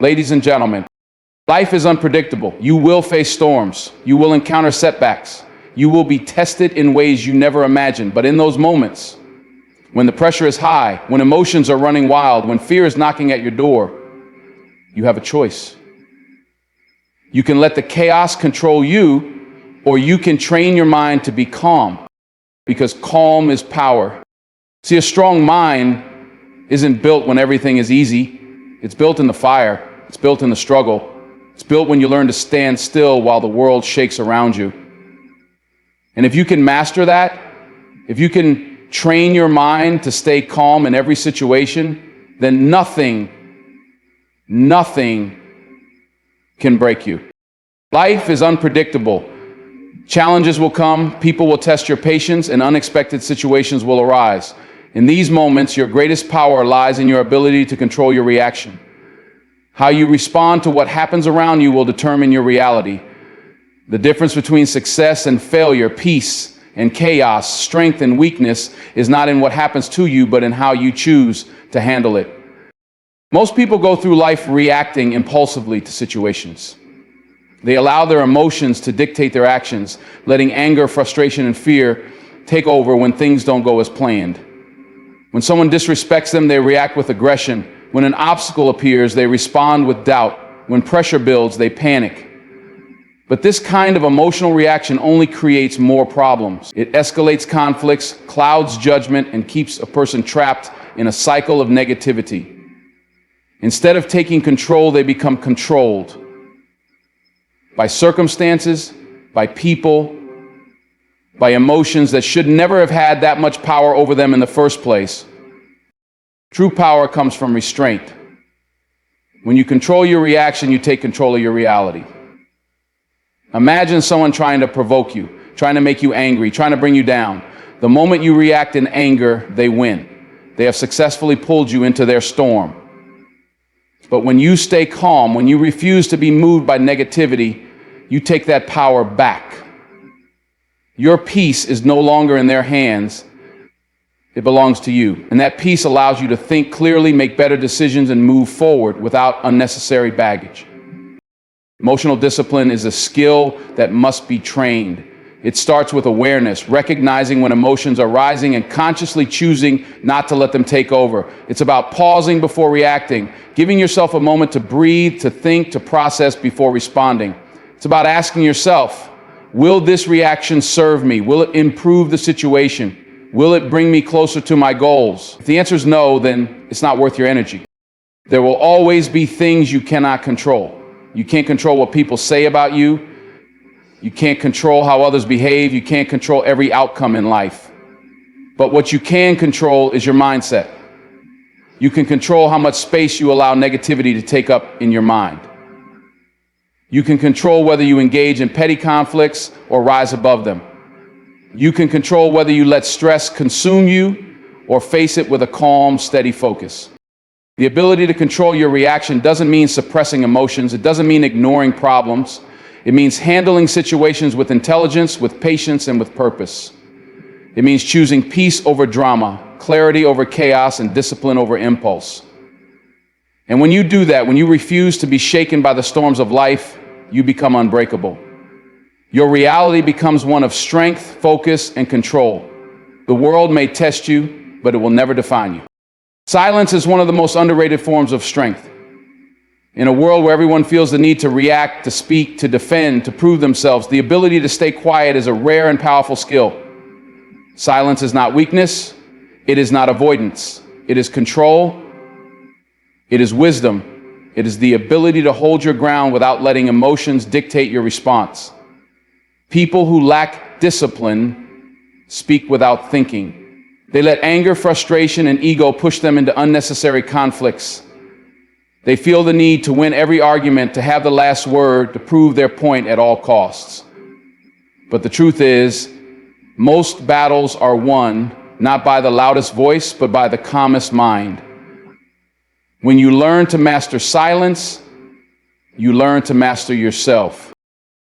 Ladies and gentlemen, life is unpredictable. You will face storms. You will encounter setbacks. You will be tested in ways you never imagined. But in those moments, when the pressure is high, when emotions are running wild, when fear is knocking at your door, you have a choice. You can let the chaos control you, or you can train your mind to be calm, because calm is power. See, a strong mind isn't built when everything is easy. It's built in the fire. It's built in the struggle. It's built when you learn to stand still while the world shakes around you. And if you can master that, if you can train your mind to stay calm in every situation, then nothing can break you. Life is unpredictable. Challenges will come, people will test your patience, and unexpected situations will arise. In these moments, your greatest power lies in your ability to control your reaction. How you respond to what happens around you will determine your reality. The difference between success and failure, peace and chaos, strength and weakness is not in what happens to you, but in how you choose to handle it. Most people go through life reacting impulsively to situations. They allow their emotions to dictate their actions, letting anger, frustration, and fear take over when things don't go as planned. When someone disrespects them, they react with aggression. When an obstacle appears, they respond with doubt. When pressure builds, they panic. But this kind of emotional reaction only creates more problems. It escalates conflicts, clouds judgment, and keeps a person trapped in a cycle of negativity. Instead of taking control, they become controlled by circumstances, by people, by emotions that should never have had that much power over them in the first place. True power comes from restraint. When you control your reaction, you take control of your reality. Imagine someone trying to provoke you, trying to make you angry, trying to bring you down. The moment you react in anger, they win. They have successfully pulled you into their storm. But when you stay calm, when you refuse to be moved by negativity, you take that power back. Your peace is no longer in their hands. It belongs to you. And that peace allows you to think clearly, make better decisions, and move forward without unnecessary baggage. Emotional discipline is a skill that must be trained. It starts with awareness, recognizing when emotions are rising and consciously choosing not to let them take over. It's about pausing before reacting, giving yourself a moment to breathe, to think, to process before responding. It's about asking yourself, will this reaction serve me? Will it improve the situation? Will it bring me closer to my goals? If the answer is no, then it's not worth your energy. There will always be things you cannot control. You can't control what people say about you. You can't control how others behave. You can't control every outcome in life. But what you can control is your mindset. You can control how much space you allow negativity to take up in your mind. You can control whether you engage in petty conflicts or rise above them. You can control whether you let stress consume you or face it with a calm, steady focus. The ability to control your reaction doesn't mean suppressing emotions. It doesn't mean ignoring problems. It means handling situations with intelligence, with patience, and with purpose. It means choosing peace over drama, clarity over chaos, and discipline over impulse. And when you do that, when you refuse to be shaken by the storms of life, you become unbreakable. Your reality becomes one of strength, focus, and control. The world may test you, but it will never define you. Silence is one of the most underrated forms of strength. In a world where everyone feels the need to react, to speak, to defend, to prove themselves, the ability to stay quiet is a rare and powerful skill. Silence is not weakness. It is not avoidance. It is control. It is wisdom. It is the ability to hold your ground without letting emotions dictate your response. People who lack discipline speak without thinking. They let anger, frustration, and ego push them into unnecessary conflicts. They feel the need to win every argument, to have the last word, to prove their point at all costs. But the truth is, most battles are won not by the loudest voice, but by the calmest mind. When you learn to master silence, you learn to master yourself.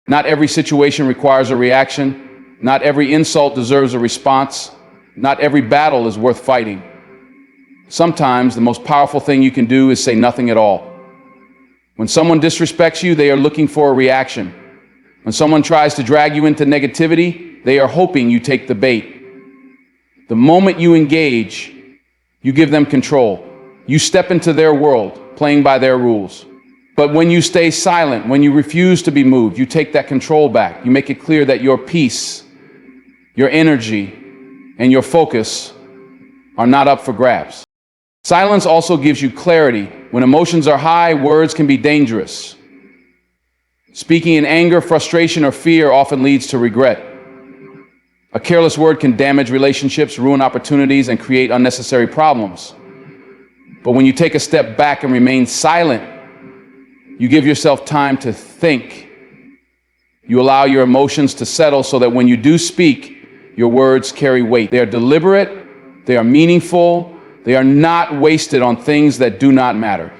Not every situation requires a reaction. Not every insult deserves a response. Not every battle is worth fighting. Sometimes the most powerful thing you can do is say nothing at all. When someone disrespects you, they are looking for a reaction. When someone tries to drag you into negativity, they are hoping you take the bait. The moment you engage, you give them control. You step into their world, playing by their rules. But when you stay silent, when you refuse to be moved, you take that control back. You make it clear that your peace, your energy, and your focus are not up for grabs. Silence also gives you clarity. When emotions are high, words can be dangerous. Speaking in anger, frustration, or fear often leads to regret. A careless word can damage relationships, ruin opportunities, and create unnecessary problems. But when you take a step back and remain silent, you give yourself time to think. You allow your emotions to settle so that when you do speak, your words carry weight. They are deliberate, they are meaningful, they are not wasted on things that do not matter.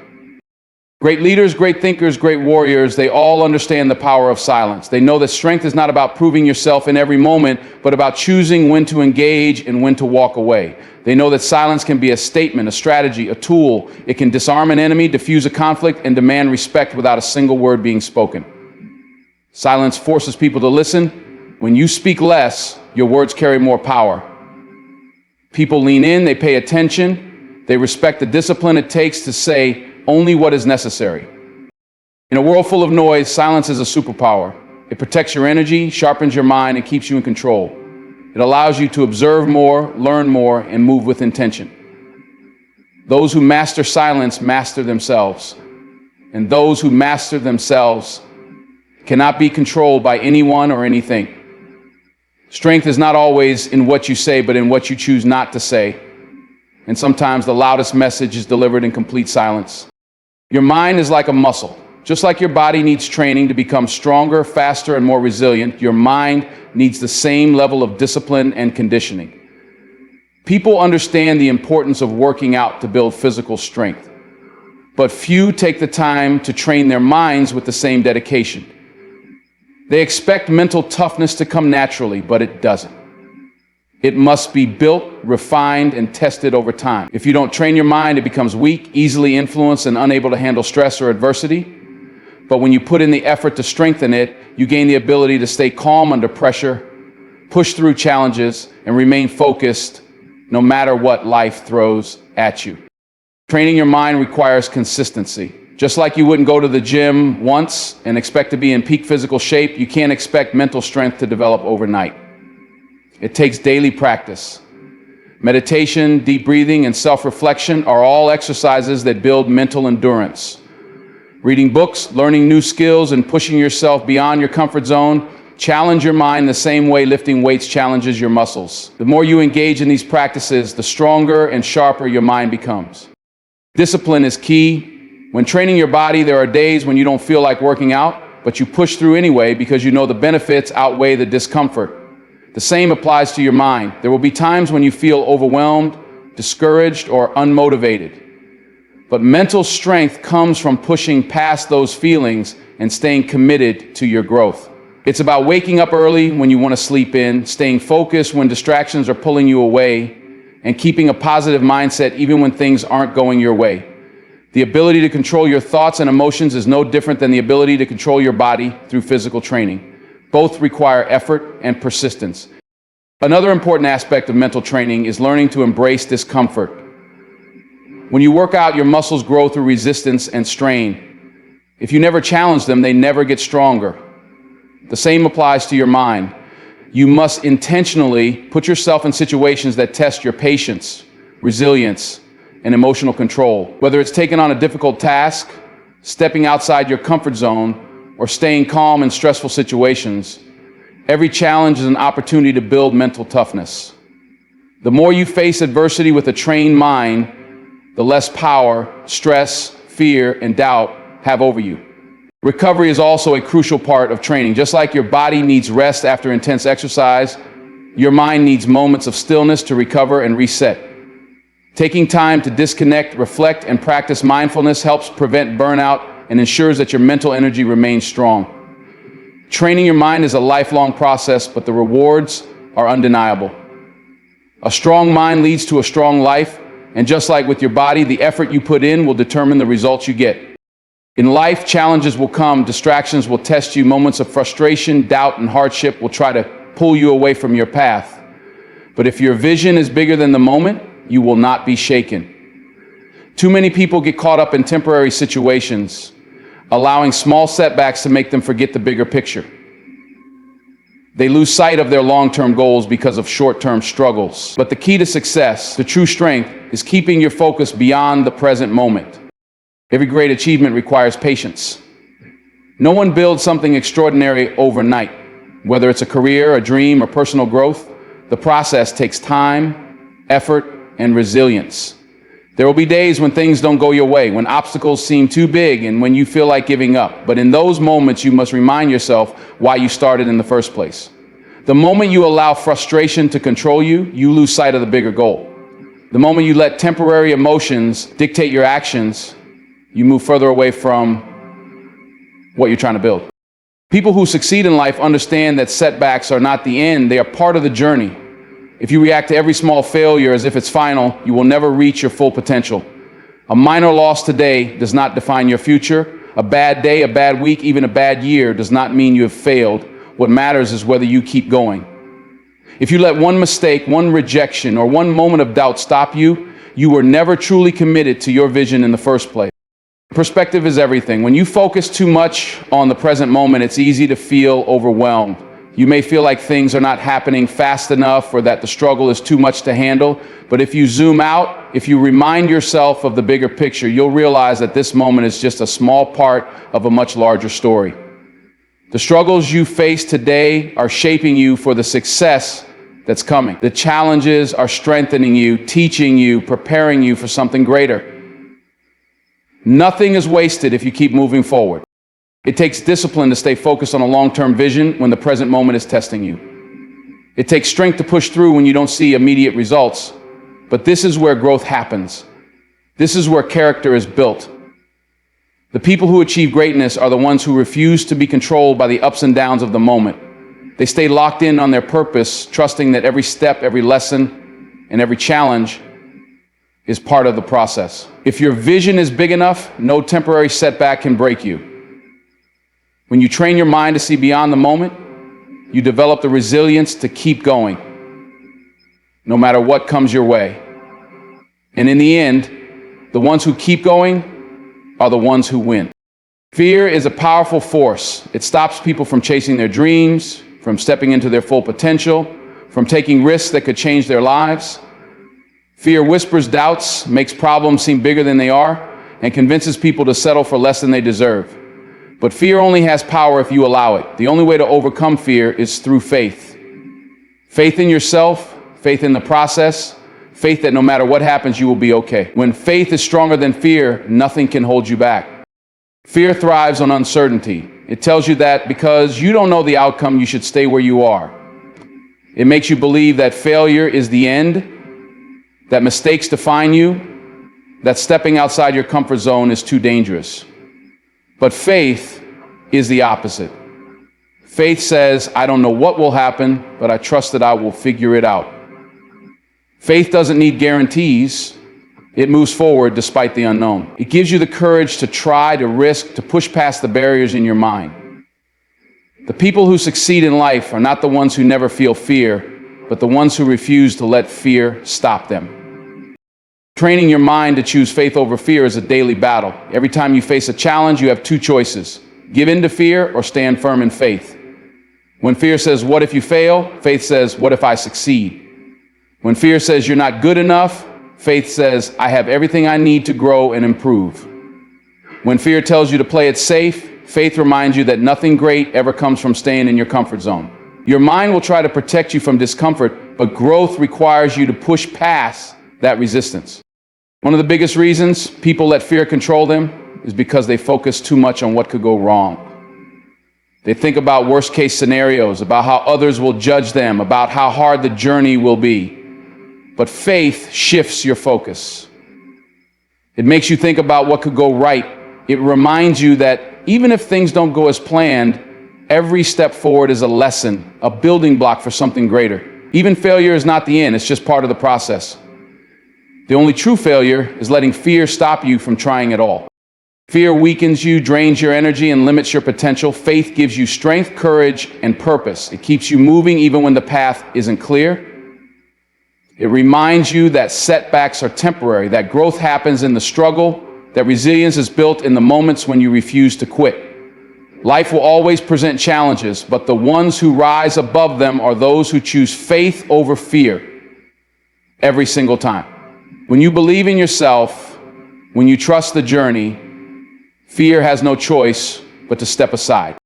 Great leaders, great thinkers, great warriors, they all understand the power of silence. They know that strength is not about proving yourself in every moment, but about choosing when to engage and when to walk away. They know that silence can be a statement, a strategy, a tool. It can disarm an enemy, diffuse a conflict, and demand respect without a single word being spoken. Silence forces people to listen. When you speak less, your words carry more power. People lean in, they pay attention, they respect the discipline it takes to say only what is necessary. In a world full of noise, silence is a superpower. It protects your energy, sharpens your mind, and keeps you in control. It allows you to observe more, learn more, and move with intention. Those who master silence master themselves, and those who master themselves cannot be controlled by anyone or anything. Strength is not always in what you say, but in what you choose not to say. And sometimes the loudest message is delivered in complete silence. Your mind is like a muscle. Just like your body needs training to become stronger, faster, and more resilient, your mind needs the same level of discipline and conditioning. People understand the importance of working out to build physical strength, but few take the time to train their minds with the same dedication. They expect mental toughness to come naturally, but it doesn't. It must be built, refined, and tested over time. If you don't train your mind, it becomes weak, easily influenced, and unable to handle stress or adversity. But when you put in the effort to strengthen it, you gain the ability to stay calm under pressure, push through challenges, and remain focused no matter what life throws at you. Training your mind requires consistency. Just like you wouldn't go to the gym once and expect to be in peak physical shape, you can't expect mental strength to develop overnight. It takes daily practice. Meditation, deep breathing, and self-reflection are all exercises that build mental endurance. Reading books, learning new skills, and pushing yourself beyond your comfort zone challenge your mind the same way lifting weights challenges your muscles. The more you engage in these practices, the stronger and sharper your mind becomes. Discipline is key. When training your body, there are days when you don't feel like working out, but you push through anyway because you know the benefits outweigh the discomfort. The same applies to your mind. There will be times when you feel overwhelmed, discouraged, or unmotivated. But mental strength comes from pushing past those feelings and staying committed to your growth. It's about waking up early when you want to sleep in, staying focused when distractions are pulling you away, and keeping a positive mindset even when things aren't going your way. The ability to control your thoughts and emotions is no different than the ability to control your body through physical training. Both require effort and persistence. Another important aspect of mental training is learning to embrace discomfort. When you work out, your muscles grow through resistance and strain. If you never challenge them, they never get stronger. The same applies to your mind. You must intentionally put yourself in situations that test your patience, resilience, and emotional control. Whether it's taking on a difficult task, stepping outside your comfort zone, or staying calm in stressful situations, every challenge is an opportunity to build mental toughness. The more you face adversity with a trained mind, the less power, stress, fear, and doubt have over you. Recovery is also a crucial part of training. Just like your body needs rest after intense exercise, your mind needs moments of stillness to recover and reset. Taking time to disconnect, reflect, and practice mindfulness helps prevent burnout and ensures that your mental energy remains strong. Training your mind is a lifelong process, but the rewards are undeniable. A strong mind leads to a strong life, and just like with your body, the effort you put in will determine the results you get. In life, challenges will come, distractions will test you, moments of frustration, doubt, and hardship will try to pull you away from your path. But if your vision is bigger than the moment, you will not be shaken. Too many people get caught up in temporary situations, allowing small setbacks to make them forget the bigger picture. They lose sight of their long-term goals because of short-term struggles. But the key to success, the true strength, is keeping your focus beyond the present moment. Every great achievement requires patience. No one builds something extraordinary overnight. Whether it's a career, a dream, or personal growth, the process takes time, effort, and resilience. There will be days when things don't go your way, when obstacles seem too big, and when you feel like giving up. But in those moments, you must remind yourself why you started in the first place. The moment you allow frustration to control you, you lose sight of the bigger goal. The moment you let temporary emotions dictate your actions, you move further away from what you're trying to build. People who succeed in life understand that setbacks are not the end, they are part of the journey. If you react to every small failure as if it's final, you will never reach your full potential. A minor loss today does not define your future. A bad day, a bad week, even a bad year does not mean you have failed. What matters is whether you keep going. If you let one mistake, one rejection, or one moment of doubt stop you, you were never truly committed to your vision in the first place. Perspective is everything. When you focus too much on the present moment, it's easy to feel overwhelmed. You may feel like things are not happening fast enough or that the struggle is too much to handle. But if you zoom out, if you remind yourself of the bigger picture, you'll realize that this moment is just a small part of a much larger story. The struggles you face today are shaping you for the success that's coming. The challenges are strengthening you, teaching you, preparing you for something greater. Nothing is wasted if you keep moving forward. It takes discipline to stay focused on a long-term vision when the present moment is testing you. It takes strength to push through when you don't see immediate results. But this is where growth happens. This is where character is built. The people who achieve greatness are the ones who refuse to be controlled by the ups and downs of the moment. They stay locked in on their purpose, trusting that every step, every lesson, and every challenge is part of the process. If your vision is big enough, no temporary setback can break you. When you train your mind to see beyond the moment, you develop the resilience to keep going, no matter what comes your way. And in the end, the ones who keep going are the ones who win. Fear is a powerful force. It stops people from chasing their dreams, from stepping into their full potential, from taking risks that could change their lives. Fear whispers doubts, makes problems seem bigger than they are, and convinces people to settle for less than they deserve. But fear only has power if you allow it. The only way to overcome fear is through faith. Faith in yourself, faith in the process, faith that no matter what happens, you will be okay. When faith is stronger than fear, nothing can hold you back. Fear thrives on uncertainty. It tells you that because you don't know the outcome, you should stay where you are. It makes you believe that failure is the end, that mistakes define you, that stepping outside your comfort zone is too dangerous. But faith is the opposite. Faith says, I don't know what will happen, but I trust that I will figure it out. Faith doesn't need guarantees. It moves forward despite the unknown. It gives you the courage to try, to risk, to push past the barriers in your mind. The people who succeed in life are not the ones who never feel fear, but the ones who refuse to let fear stop them. Training your mind to choose faith over fear is a daily battle. Every time you face a challenge, you have two choices: give in to fear or stand firm in faith. When fear says, what if you fail? Faith says, what if I succeed? When fear says you're not good enough, faith says, I have everything I need to grow and improve. When fear tells you to play it safe, faith reminds you that nothing great ever comes from staying in your comfort zone. Your mind will try to protect you from discomfort, but growth requires you to push past that resistance. One of the biggest reasons people let fear control them is because they focus too much on what could go wrong. They think about worst case scenarios, about how others will judge them, about how hard the journey will be. But faith shifts your focus. It makes you think about what could go right. It reminds you that even if things don't go as planned, every step forward is a lesson, a building block for something greater. Even failure is not the end, it's just part of the process. The only true failure is letting fear stop you from trying at all. Fear weakens you, drains your energy, and limits your potential. Faith gives you strength, courage, and purpose. It keeps you moving even when the path isn't clear. It reminds you that setbacks are temporary, that growth happens in the struggle, that resilience is built in the moments when you refuse to quit. Life will always present challenges, but the ones who rise above them are those who choose faith over fear every single time. When you believe in yourself, when you trust the journey, fear has no choice but to step aside.